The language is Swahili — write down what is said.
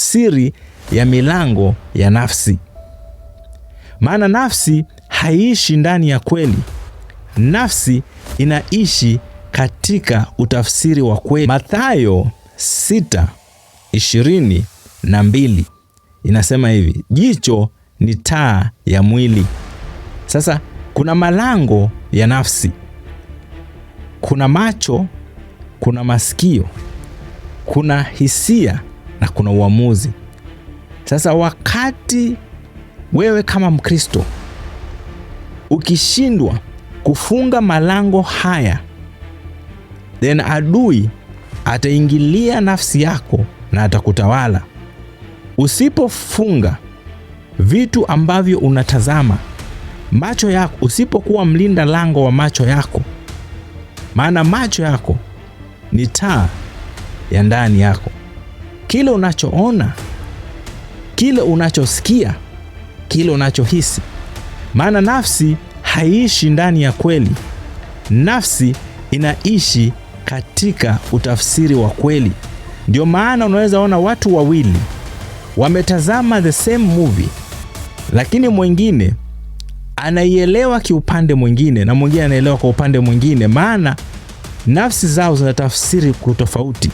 tafsiri ya milango ya nafsi. Maana nafsi haiishi ndani ya kweli. Nafsi inaishi katika utafsiri wa kweli. Mathayo 6:22 inasema hivi, jicho ni taa ya mwili. Sasa kuna malango ya nafsi. Kuna macho, kuna masikio, kuna hisia na kuna uamuzi. Sasa wakati wewe kama Mkristo ukishindwa kufunga malango haya, then adui ataingilia nafsi yako na atakutawala. Usipofunga vitu ambavyo unatazama, macho yako, usipokuwa mlinda lango wa macho yako, maana macho yako ni taa ya ndani yako. Kile unachoona, kile unachosikia, kile unachohisi. Maana nafsi haiishi ndani ya kweli. Nafsi inaishi katika utafsiri wa kweli. Ndio maana unaweza ona watu wawili wametazama the same movie, lakini mwingine anaielewa kiupande mwingine na mwingine anaelewa kwa upande mwingine, maana nafsi zao zinatafsiri kwa tofauti.